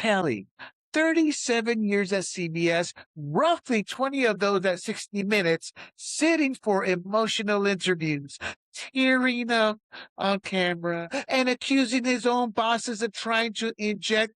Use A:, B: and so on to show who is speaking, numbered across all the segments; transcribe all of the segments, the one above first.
A: Pelley, 37 years at CBS, roughly 20 of those at 60 Minutes, sitting for emotional interviews, tearing up on camera, and accusing his own bosses of trying to inject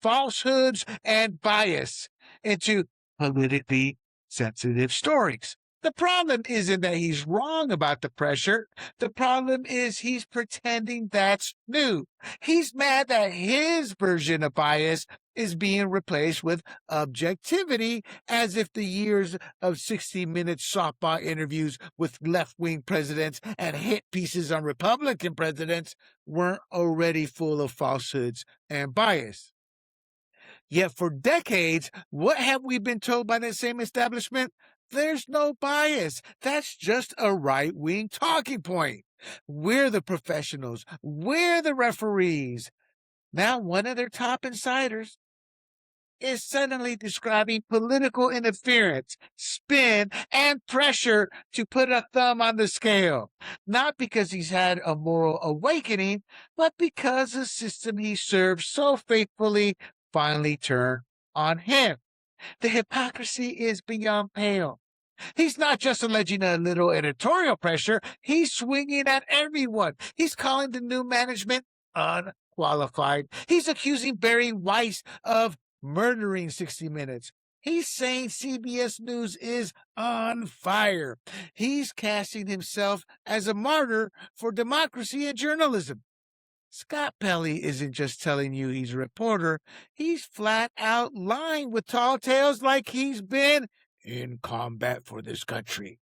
A: falsehoods and bias into politically sensitive stories. The problem isn't that he's wrong about the pressure. The problem is he's pretending that's new. He's mad that his version of bias is being replaced with objectivity, as if the years of 60-minute softball interviews with left-wing presidents and hit pieces on Republican presidents weren't already full of falsehoods and bias. Yet for decades, what have we been told by that same establishment? There's no bias. That's just a right-wing talking point. We're the professionals. We're the referees. Now one of their top insiders is suddenly describing political interference, spin, and pressure to put a thumb on the scale. Not because he's had a moral awakening, but because the system he served so faithfully finally turned on him. The hypocrisy is beyond pale. He's not just alleging a little editorial pressure. He's swinging at everyone. He's calling the new management unqualified. He's accusing Weiss of murdering 60 Minutes. He's saying CBS News is on fire. He's casting himself as a martyr for democracy and journalism. Scott Pelley isn't just telling you he's a reporter. He's flat out lying with tall tales like he's been in combat for this country.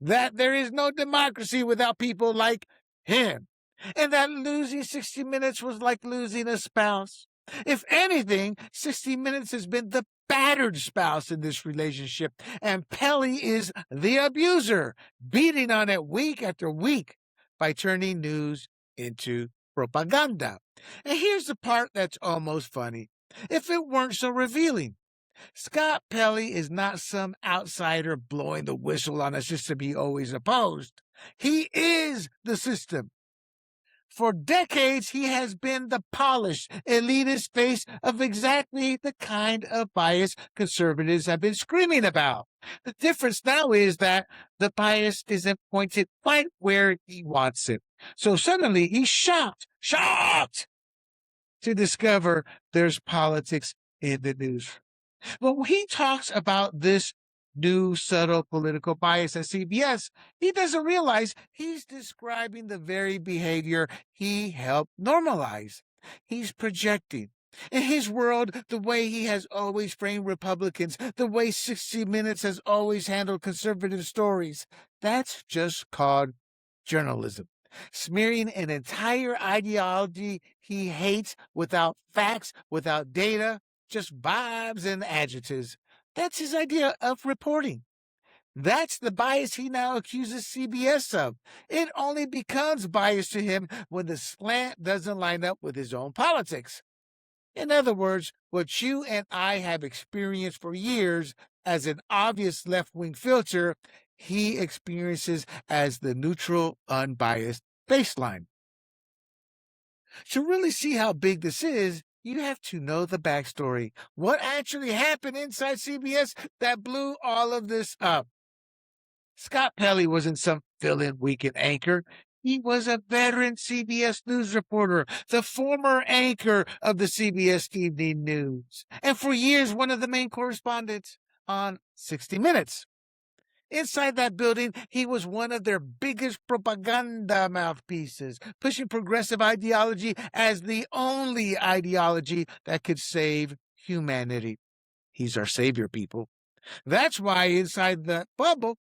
A: That there is no democracy without people like him. And that losing 60 Minutes was like losing a spouse. If anything, 60 Minutes has been the battered spouse in this relationship, and Pelley is the abuser, beating on it week after week by turning news into propaganda. And here's the part that's almost funny. If it weren't so revealing, Scott Pelley is not some outsider blowing the whistle on a system he always opposed. He is the system. For decades, he has been the polished, elitist face of exactly the kind of bias conservatives have been screaming about. The difference now is that the bias isn't pointed quite where he wants it. So suddenly he's shocked to discover there's politics in the news. But when he talks about this new subtle political bias at CBS, he doesn't realize he's describing the very behavior he helped normalize. He's projecting. In his world, the way he has always framed Republicans, the way 60 Minutes has always handled conservative stories, that's just called journalism. Smearing an entire ideology he hates without facts, without data, just vibes and adjectives. That's his idea of reporting. That's the bias he now accuses CBS of. It only becomes bias to him when the slant doesn't line up with his own politics. In other words, what you and I have experienced for years as an obvious left-wing filter, he experiences as the neutral, unbiased baseline. To really see how big this is, you have to know the backstory. What actually happened inside CBS that blew all of this up? Scott Pelley wasn't some fill-in weekend anchor. He was a veteran CBS News reporter, the former anchor of the CBS Evening News, and for years one of the main correspondents on 60 Minutes. Inside that building, he was one of their biggest propaganda mouthpieces, pushing progressive ideology as the only ideology that could save humanity. He's our savior, people. That's why inside that bubble,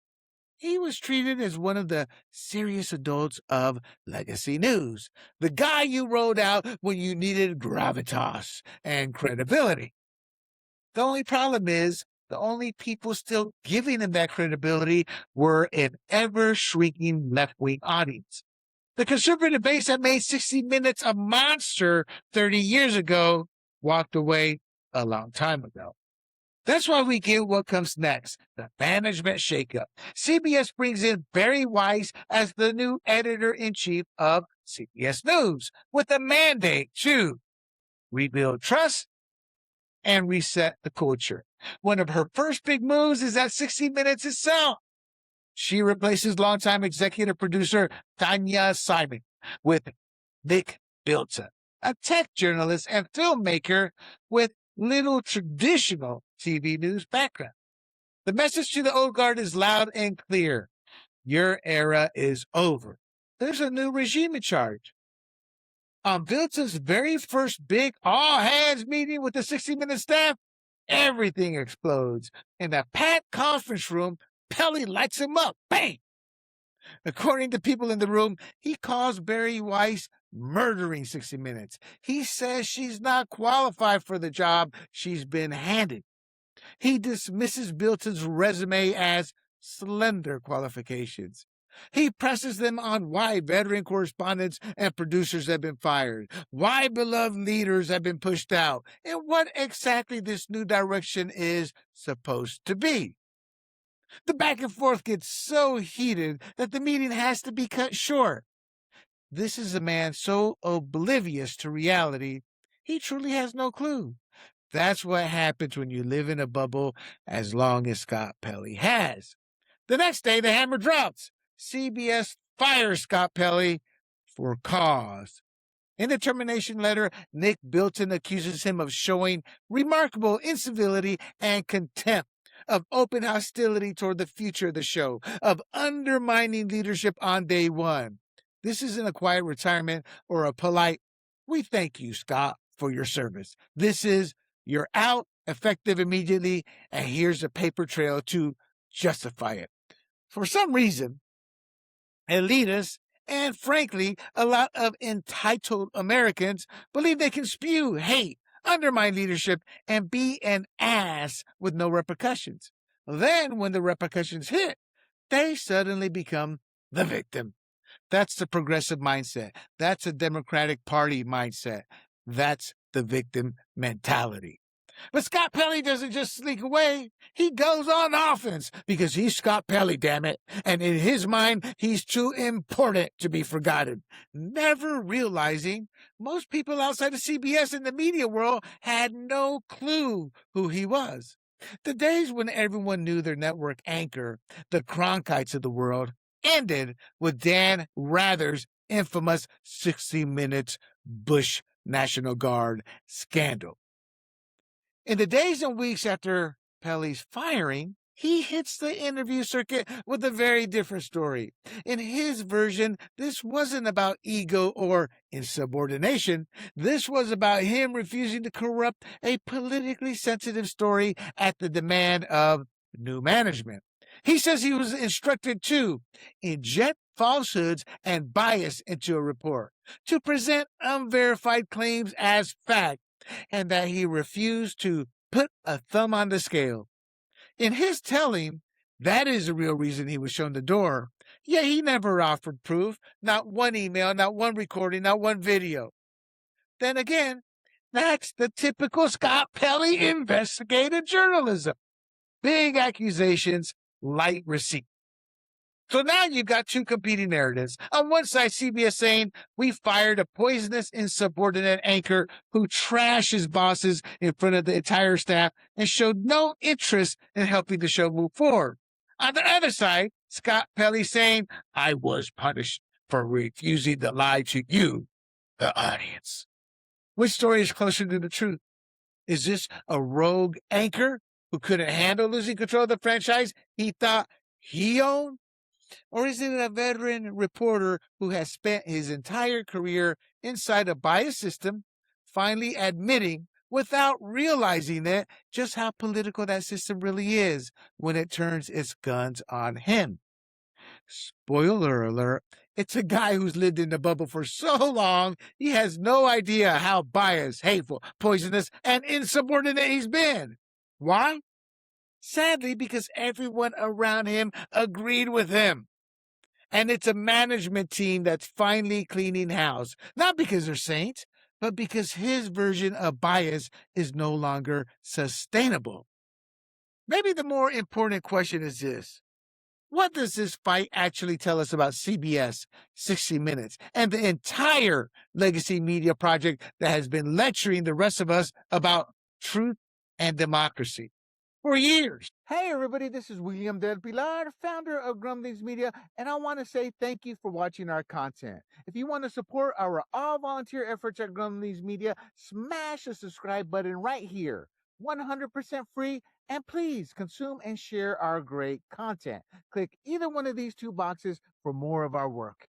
A: he was treated as one of the serious adults of legacy news, the guy you rolled out when you needed gravitas and credibility. The only problem is, the only people still giving him that credibility were an ever-shrinking left-wing audience. The conservative base that made 60 Minutes a monster 30 years ago walked away a long time ago. That's why we get what comes next, the management shakeup. CBS brings in Bari Weiss as the new editor-in-chief of CBS News with a mandate to rebuild trust and reset the culture. One of her first big moves is at 60 Minutes itself. She replaces longtime executive producer Tanya Simon with Nick Bilton, a tech journalist and filmmaker with little traditional TV news background. The message to the old guard is loud and clear. Your era is over. There's a new regime in charge. On Bilton's very first big all-hands meeting with the 60 Minute staff, everything explodes. In the packed conference room, Pelley lights him up. Bang! According to people in the room, he calls Bari Weiss murdering 60 Minutes. He says she's not qualified for the job she's been handed. He dismisses Bilton's resume as slender qualifications. He presses them on why veteran correspondents and producers have been fired, why beloved leaders have been pushed out, and what exactly this new direction is supposed to be. The back and forth gets so heated that the meeting has to be cut short. This is a man so oblivious to reality, he truly has no clue. That's what happens when you live in a bubble as long as Scott Pelley has. The next day, the hammer drops. CBS fires Scott Pelley for cause. In the termination letter, Nick Bilton accuses him of showing remarkable incivility and contempt, of open hostility toward the future of the show, of undermining leadership on day one. This isn't a quiet retirement or a polite, "We thank you, Scott, for your service." This is, "You're out, effective immediately, and here's a paper trail to justify it." For some reason, elitists and, frankly, a lot of entitled Americans believe they can spew hate, undermine leadership, and be an ass with no repercussions. Then, when the repercussions hit, they suddenly become the victim. That's the progressive mindset. That's a Democratic Party mindset. That's the victim mentality. But Scott Pelley doesn't just sneak away. He goes on offense because he's Scott Pelley, damn it. And in his mind, he's too important to be forgotten. Never realizing most people outside of CBS in the media world had no clue who he was. The days when everyone knew their network anchor, the Cronkites of the world, ended with Dan Rather's infamous 60 Minutes Bush National Guard scandal. In the days and weeks after Pelley's firing, he hits the interview circuit with a very different story. In his version, this wasn't about ego or insubordination. This was about him refusing to corrupt a politically sensitive story at the demand of new management. He says he was instructed to inject falsehoods and bias into a report, to present unverified claims as fact, and that he refused to put a thumb on the scale. In his telling, that is the real reason he was shown the door. Yet he never offered proof, not one email, not one recording, not one video. Then again, that's the typical Scott Pelley investigative journalism. Big accusations, light receipt. So now you've got two competing narratives. On one side, CBS saying, "We fired a poisonous, insubordinate anchor who trashed his bosses in front of the entire staff and showed no interest in helping the show move forward." On the other side, Scott Pelley saying, "I was punished for refusing to lie to you, the audience." Which story is closer to the truth? Is this a rogue anchor who couldn't handle losing control of the franchise he thought he owned? Or is it a veteran reporter who has spent his entire career inside a biased system, finally admitting, without realizing it, just how political that system really is when it turns its guns on him? Spoiler alert, it's a guy who's lived in the bubble for so long, he has no idea how biased, hateful, poisonous, and insubordinate he's been. Why? Sadly, because everyone around him agreed with him. And it's a management team that's finally cleaning house. Not because they're saints, but because his version of bias is no longer sustainable. Maybe the more important question is this: what does this fight actually tell us about CBS, 60 Minutes, and the entire legacy media project that has been lecturing the rest of us about truth and democracy for years.
B: Hey everybody, this is William Del Pilar, founder of Grumblings Media, and I want to say thank you for watching our content. If you want to support our all-volunteer efforts at Grumblings Media, smash the subscribe button right here. 100% free, and please consume and share our great content. Click either one of these two boxes for more of our work.